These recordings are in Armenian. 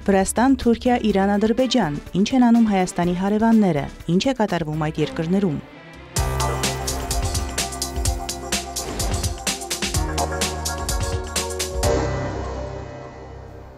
Վրաստան, Թուրքիա, Իրան, Ադրբեջան, ինչ են անում Հայաստանի հարևանները, ինչ է կատարվում այդ երկրներում։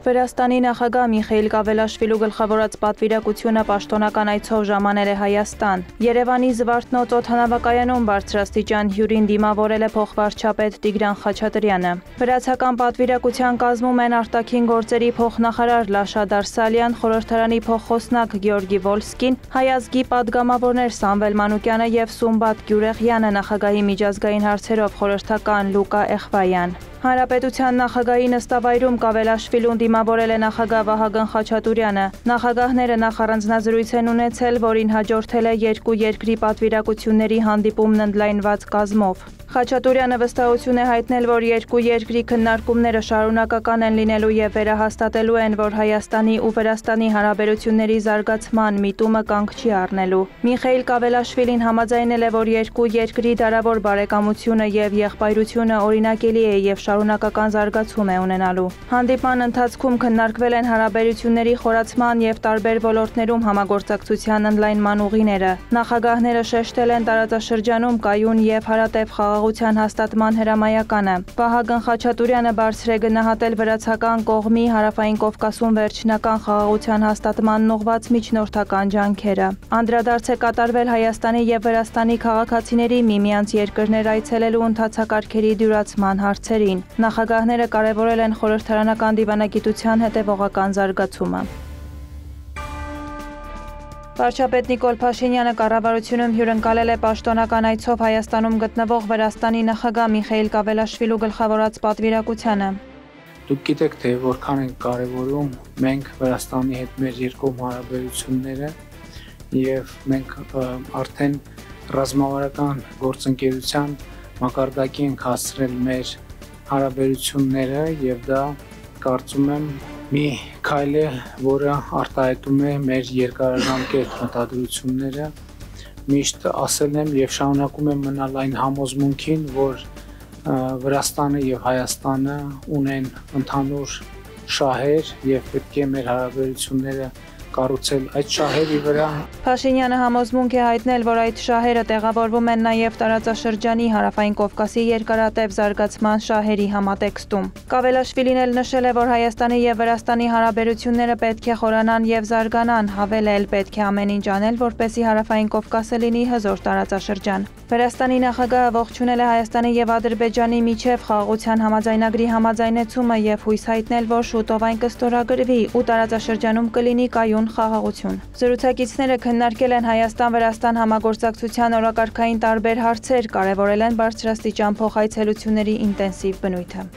Վրաստանի նախագահ Միխեիլ Կավելաշվիլու գլխավորած պատվիրակությունը պաշտոնական այցով ժամանել է Հայաստան։ Երևանի Զվարթնոց օդանավակայանում բարձրաստիճան հյուրին դիմավորել է փոխվարչապետ Տիգրան Խաչատրյանը։ Վրացական պատվիրակության կազմում են արտաքին գործերի փոխնախարար Լաշա Դարսալյան, խորհրդարանի փոխխոսնակ Գեորգի Վոլսկին, հայազգի պատգամավորներ Սամվել Մանուկյանը եւ Սումբատ Գյուրեղյանը, նախագահի միջազգային հարցերով խորհրդական Լուկա Էխվայան։ Հանրապետության նախագահի նստավայրում Կավելաշվիլուն դիմավորել է նախագահ Վահագն Խաչատուրյանը։ Նախագահները նախ առանձնազրույց են ունեցել, որին հաջորդել է երկու երկրի պատվիրակությունների հանդիպումն ընդլայնված կազմով։ Խաչատուրյանը վստահություն է հայտնել, որ երկու երկրի քննարկումները շարունակական են լինելու եւ վերահաստատելու են, որ Հայաստանի ու Վրաստանի հարաբերությունների զարգացման միտումը կանգ չի առնելու։ Միխեիլ Կավելաշվիլին համաձայնել է, որ երկու երկրի դարավոր բարեկամությունը եւ եղբայրությունը օրինակելի է եւ շարունակական զարգացում է ունենալու։ Հանդիպման ընթացքում քննարկվել են հարաբերությունների խորացման եւ տարբեր ոլորտներում համագործակցության ընդլայնման ուղիները։ Նախագահները շեշտել են տարածաշրջանում կայուն եւ հարատև խաղաղության հաստատման հրամայականը։ Վահագն Խաչատուրյանը բարձր է գնահատել վրացական կողմի Հարավային Կովկասում վերջնական խաղաղության հաստատմանն ուղղված միջնորդական ջանքերը։ Անդրադարձ է կատարվել Հայաստանի եւ Վրաստանի քաղաքացիների միմյանց երկրներ այցելելու ընթացակարգերի դյուրացման հարցերին։ Նախագահները կարևորել են խորհրդարանական դիվանագիտության հետևողական զարգացումը։ Վարչապետ Նիկոլ Փաշինյանը կառավարությունում հյուրընկալել է պաշտոնական այցով Հայաստանում գտնվող Վրաստանի նախագահ Միխեիլ Կավելաշվիլու գլխավորած պատվիրակությանը։ Դուք գիտեք, թե որքան են կարևորում մենք Վրաստանի հետ մեր երկկողմ հարաբերությունները եւ մենք արդեն ռազմավարական գործընկերության մակարդակի ենք հասցրել մեր հարաբերությունները եւ դա կարծում եմ մի քայլ է, որը արտահայտում է մեր երկարաժամկետ մտադրությունները։ Միշտ ասել եմ եւ շարունակում եմ մնալ այն համոզմունքին, որ Վրաստանը եւ Հայաստանը ունեն ընդհանուր շահեր եւ պետք է մեր հարաբերությունները կառուցել այդ շահերի վրա։ Փաշինյանը համոզմունք է հայտնել, որ այդ շահերը տեղավորվում են նաև տարածաշրջանի Հարավային Կովկասի երկարատև զարգացման շահերի համատեքստում։ Կավելաշվիլին էլ նշել է, որ Հայաստանի եւ Վրաստանի հարաբերությունները պետք է խորանան եւ զարգանան, հավելել պետք է ամեն ինչ անել, որպեսզի Հարավային Կովկասը լինի հզոր տարածաշրջան։ Վրաստանի նախագահը ողջունել է Հայաստանի եւ Ադրբեջանի միջև խաղաղության համաձայնագրի համաձայնեցումը եւ հույս հայտնել, որ շուտով այն կստորագրվի ու տարածաշրջանում կլինի կայուն խաղաղություն։ Զրուցակիցները քննարկել են Հայաստան-Վրաստան համագործակցության օրակարգային տարբեր հարցեր, կարևորել են բարձրաստիճան փոխայցելությունների ինտենսիվ բնույթը։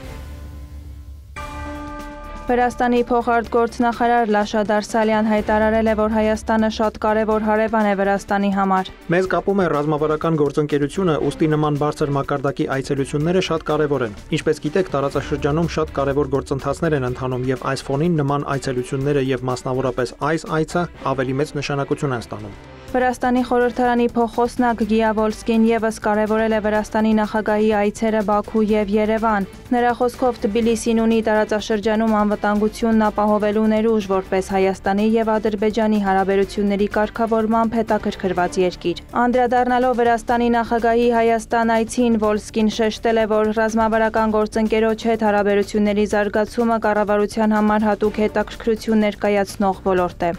Վրաստանի փոխարտգործնախարար Լաշա Դարսալյան հայտարարել է, որ Հայաստանը շատ կարևոր հարևան է Վրաստանի համար։ Մեզ կապում է ռազմավարական գործընկերությունը, ուստի նման բարձր մակարդակի այցելությունները շատ կարևոր են։ Ինչպես գիտեք, տարածաշրջանում շատ կարևոր գործընթացներ են ընթանում եւ այս ֆոնին նման այցելությունները եւ մասնավորապես այս այցը ավելի մեծ նշանակություն են ստանում։ Վրաստանի խորհրդարանի փոխխոսնակ Գիա Վոլսկին եւս կարևորել է Վրաստանի նախագահի այցերը Բաքու եւ Երևան։ Նրա խոսքով Թբիլիսին ունի տարածաշրջանում անվտանգությունն ապահովելու ներուժ, որպես Հայաստանի եւ Ադրբեջանի հարաբերությունների կարգավորմամբ հետաքրքրված երկիր։ Անդրադառնալով Վրաստանի նախագահի Հայաստան այցին, Վոլսկին շեշտել է, որ ռազմավարական գործընկերոջ հետ հարաբերությունների զարգացումը կառավարության համար հատուկ հետաքրքրություն ներկայացնող ոլորտ է։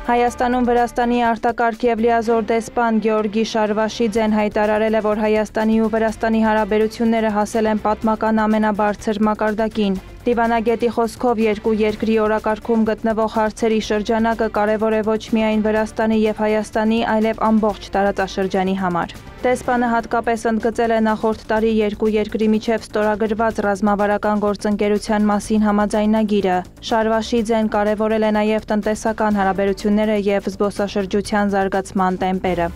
Հայաստանում Վրաստանի արտակարգ եւ լիազոր դեսպան Գեորգի Շարվաշիձեն հայտարարել է, որ Հայաստանի ու Վրաստանի հարաբերությունները հասել են պատմական ամենաբարձր մակարդակին։ Դիվանագետի խոսքով երկու երկրի օրակարգում գտնվող հարցերի շրջանակը կարևոր է ոչ միայն Վրաստանի եւ Հայաստանի, այլև ամբողջ տարածաշրջանի համար։ Դեսպանը հատկապես ընդգծել է նախորդ տարի երկու երկրի միջև ստորագրված ռազմավարական գործընկերության մասին համաձայնագիրը։ Շարվաշիձեն կարևորել է նաև տնտեսական հարաբերությունները եւ զբոսաշրջության զարգացման տեմպերը։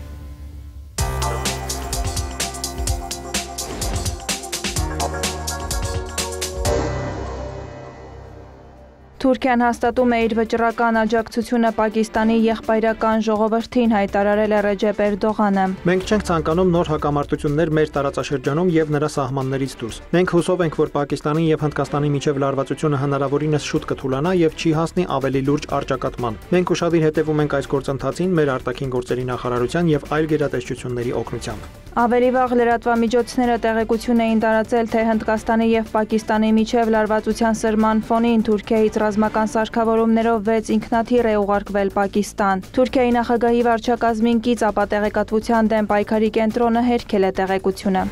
Թուրքիան հաստատում է իր վճռական աջակցությունը Պակիստանի եղբայրական ժողովրդին, հայտարարել է Ռեջեփ Էրդողանը։ Մենք չենք ցանկանում նոր հակամարտություններ մեր տարածաշրջանում եւ նրա սահմաններից դուրս։ Մենք հուսով ենք, որ Պակիստանի եւ Հնդկաստանի միջև լարվածությունը հնարավորինս շուտ կթուլանա եւ չի հասնի ավելի լուրջ առճակատման։ Մենք ուշադիր հետևում ենք այս գործընթացին մեր արտաքին գործերի նախարարության եւ այլ գերատեսչությունների օգնությամբ։ Ավելի վաղ լրատվամիջոցները տեղեկություն էին տարածել, թե Հնդկաստանի եւ Պակիստանի միջև լարվածության սրման ֆոնին Թուրքիայից ռազմական սարքավորումներով 6 ինքնաթիռ է ուղարկվել Պակիստան։ Թուրքիայի նախագահի վարչակազմին կից ապա տեղեկատվության դեմ պայքարի կենտրոնը հերքել է տեղեկությունը։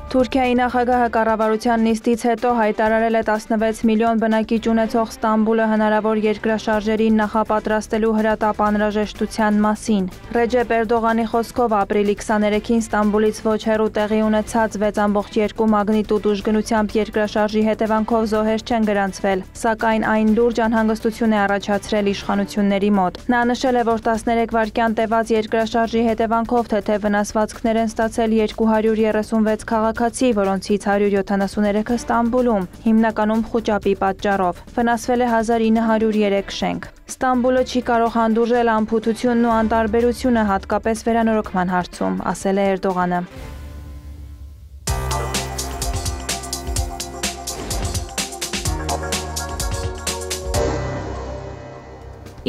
Թուրքիայի նախագահը կառավարության նիստից հետո հայտարարել է 16 միլիոն բնակիչ ունեցող Ստամբուլը հնարավոր երկրաշարժերին նախապատրաստելու հրատապ անհրաժեշտության մասին։ Ռեջեփ Էրդողանի խոսքով ապրիլի 23-ին Ստամբուլից ոչ հեռու տեղի ունեցած 6.2 մագնիտուդ ուժգնությամբ երկրաշարժի հետևանքով զոհեր չեն գրանցվել, սակայն այն լուրջ անհանգստություն է առաջացրել իշխանությունների մոտ։ Նա նշել է, որ 13 վայրկյան տևած երկրաշարժի հետևանքով թեթև վնասվածքներ են ստացել 236 քաղաքացի, որոնցից 173-ը Ստամբուլում, հիմնականում խուճապի պատճառով։ Վնասվել է 1903 շենք։ Ստամբուլը չի կարող հանդուրժել անփութությունն ու անտարբերությունը, հատկապես վերանորոգման հարցում, ասել է Էրդողանը։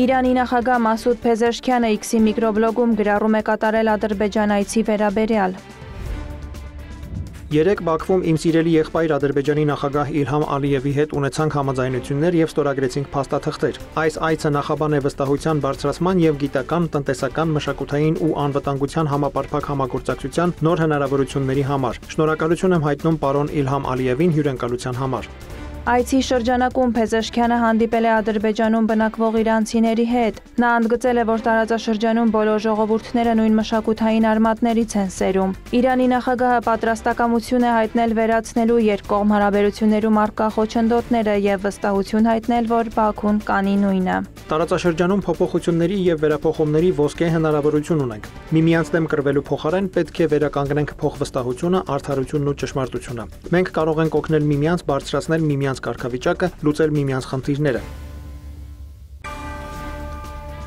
Իրանի նախագահ Մասուդ Փեզեշքյանը X-ի միկրոբլոգում գրառում է կատարել Ադրբեջան այցի վերաբերյալ։ Երեկ Բաքվում իմ սիրելի եղբայր Ադրբեջանի նախագահ Իլհամ Ալիևի հետ ունեցանք համաձայնություններ եւ ստորագրեցինք փաստաթղթեր։ Այս այցը նախաբան է վստահության բարձրացման եւ գիտական, տնտեսական, մշակութային ու անվտանգության համապարփակ համագործակցության նոր հնարավորությունների համար։ Շնորհակալություն եմ հայտնում պարոն Իլհամ Ալիևին հյուրընկալության համար։ Այցի շրջանակում Փեզեշքյանը հանդիպել է Ադրբեջանում բնակվող իրանցիների հետ։ Նա ընդգծել է, որ տարածաշրջանում բոլոր ժողովուրդները նույն մշակութային արմատներից են սերում։ Իրանի նախագահը պատրաստակամություն է հայտնել վերացնելու երկկողմ հարաբերություններում առկա խոչընդոտները եւ վստահություն հայտնել, որ Բաքուն կանի նույնը։ Տարածաշրջանում փոփոխությունների եւ վերափոխումների ոսկե հնարավորություն ունենք։ Միմյանց դեմ կռվելու փոխարեն պետք է վերականգնենք փոխվստահությունը, արդարությունն ու ճշմարտությունը։ Մենք կարող ենք օգնել միմյանց բարձրացնել միմյանց կարգավիճակը, լուծել միմյանց խնդիրները։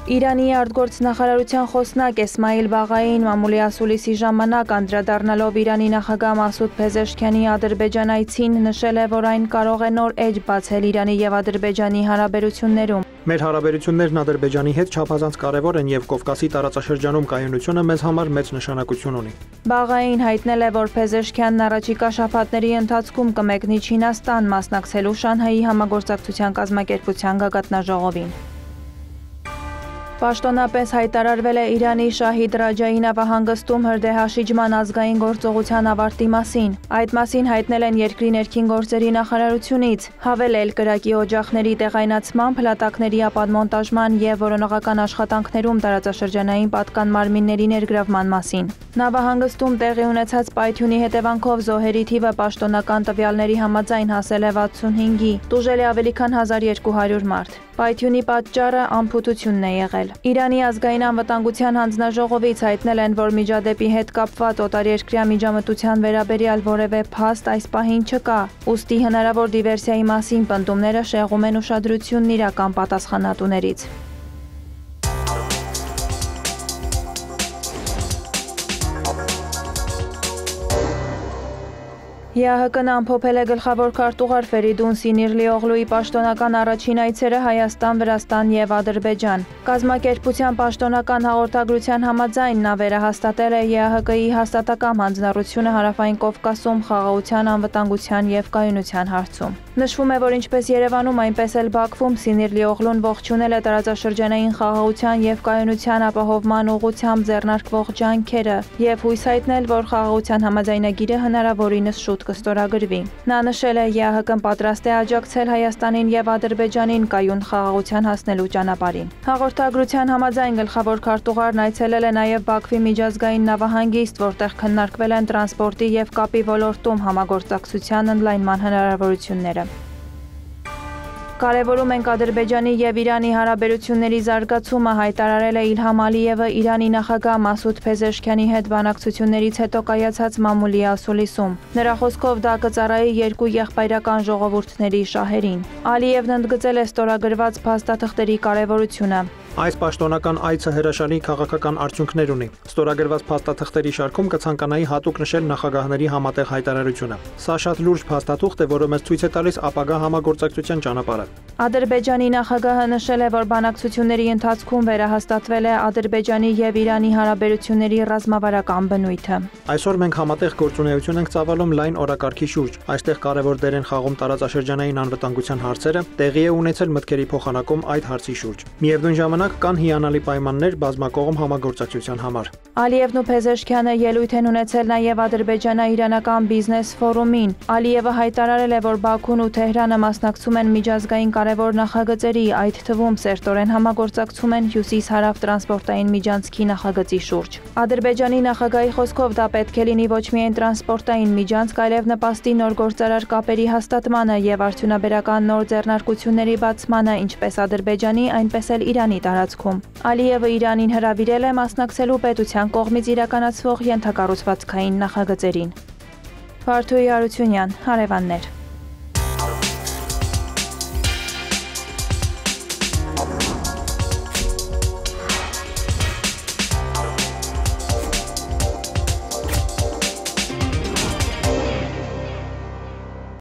Իրանի արտգործնախարարության խոսնակ Էսմայիլ Բաղային մամուլի ասուլիսի ժամանակ անդրադառնալով Իրանի նախագահ Մասուդ Փեզեշքյանի Ադրբեջան այցին նշել է, որ այն կարող է նոր էջ բացել Իրանի եւ Ադրբեջանի հարաբերություններում։ Մեր հարաբերություններն Ադրբեջանի հետ չափազանց կարևոր են եւ Կովկասի տարածաշրջանում կայունությունը մեզ համար մեծ նշանակություն ունի։ Բաղային հայտնել է, որ Փեզեշքյանն առաջիկա շաբաթների ընթացքում կմեկնի Չինաստան մասնակցելու Շանհայի համագործակցության կազմակերպության գագաթնաժողովին։ Պաշտոնապես հայտարարվել է Իրանի Շահիդ Ռաջայի նավահանգստում հրդեհաշիջման ազգային գործողության ավարտի մասին։ Այդ մասին հայտնել են երկրի ներքին գործերի նախարարությունից, հավելել կրակի օջախների տեղայնացման, փլատակների ապադմոնտաժման եւ որոնողական աշխատանքներում տարածաշրջանային պատկան մարմինների ներգրավման մասին։ Նավահանգստում տեղի ունեցած պայթյունի հետևանքով զոհերի թիվը պաշտոնական տվյալների համաձայն հասել է 65-ի, տուժել է ավելի քան 1200 մարդ։ Պայթյունի պատճառը անփութությունն է եղել։ Իրանի ազգային անվտանգության հանձնաժողովից հայտնել են, որ միջադեպի հետ կապված օտարերկրյա միջամտության վերաբերյալ որևէ փաստ այս պահին չկա, ուստի հնարավոր դիվերսիայի մասին պնդումները շեղում են ուշադրությունն իրական պատասխանատուներից։ ԵԱՀԿ-ն ամփոփել է գլխավոր քարտուղար Ֆերիդուն Սինիրլիօղլուի պաշտոնական առաջին այցերը Հայաստան, Վրաստան եւ Ադրբեջան։ Կազմակերպության պաշտոնական հաղորդագրության համաձայն նա վերահաստատել է ԵԱՀԿ-ի հաստատակամ հանձնառությունը Հարավային Կովկասում խաղաղության, անվտանգության եւ կայունության հարցում։ Նշվում է, որ ինչպես Երևանում, այնպես էլ Բաքվում Սինիրլիօղլուն ողջունել է տարածաշրջանային խաղաղության եւ կայունության ապահովման ուղղությամբ ձեռնարկվող ջանքերը եւ հույս հայտնել, որ խաղաղության համաձայնագիրը հնարավորինս շուտ կստորագրվի։ Նա նշել է, ԵԱՀԿ-ն պատրաստ է աջակցել Հայաստանին եւ Ադրբեջանին կայուն խաղաղության հասնելու ճանապարհին։ Հաղորդագրության համաձայն գլխավոր քարտուղարն այցելել է նաեւ Բաքվի միջազգային նավահանգիստ, որտեղ քննարկվել են տրանսպորտի եւ կապի ոլորտում համագործակցության ընդլայնման հնարավորությունները։ Կարևորում ենք Ադրբեջանի եւ Իրանի հարաբերությունների զարգացումը, հայտարարել է Իլհամ Ալիևը Իրանի նախագահ Մասուդ Փեզեշքյանի հետ բանակցություններից հետո կայացած մամուլի ասուլիսում։ Նրա խոսքով դա կծառայի երկու եղբայրական ժողովուրդների շահերին։ Ալիևն ընդգծել է ստորագրված փաստաթղթերի կարևորությունը։ Այս պաշտոնական այցը հրաշալի քաղաքական արդյունքներ ունի։ Ստորագրված փաստաթղթերի շարքում կցանկանայի հատուկ նշել նախագահների համատեղ հայտարարությունը։ Սա շատ լուրջ փաստաթուղթ է, որը մեզ ցույց է տալիս ապագա համագործակցության ճանապարհը։ Ադրբեջանի նախագահը նշել է, որ բանակցությունների ընթացքում վերահաստատվել է Ադրբեջանի եւ Իրանի հարաբերությունների ռազմավարական բնույթը։ Այսօր մենք համատեղ գործունեություն ենք ծավալում լայն օրակարգի շուրջ։ Այստեղ կարևոր դեր են խաղում տարածաշրջանային անվտանգության հարցերը, տեղի է ունեցել մտքերի փոխանակում այդ հարցի շուրջ։ Միևնույն ժամանակ կան հիանալի պայմաններ բազմակողմ համագործակցության համար։ Ալիևն ու Փեզեշքյանը ելույթ են ունեցել նաև Ադրբեջանա-իրանական բիզնես ֆորումին։ Ալիևը հայտարարել է, որ Բաքուն ու Թեհրանը մասնակցում են միջազգային կարևոր նախագծերի, այդ թվում սերտորեն համագործակցում են հյուսիս-հարավ տրանսպորտային միջանցքի նախագծի շուրջ։ Ադրբեջանի նախագահի խոսքով դա պետք է լինի ոչ միայն տրանսպորտային միջանցք, այլև նպաստի նոր գործարար կապերի հաստատմանը եւ արդյունաբերական նոր ձեռնարկությունների բացմանը, ինչպես Ադրբեջանի, այնպես էլ Իրանի տարածքում։ Ալիևը Իրանին հրավիրել է մասնակցելու պետության կողմից իրականացվող ենթակառուցվածքային նախագծերին։ Վարդուհի Հարությունյան, հարևաններ։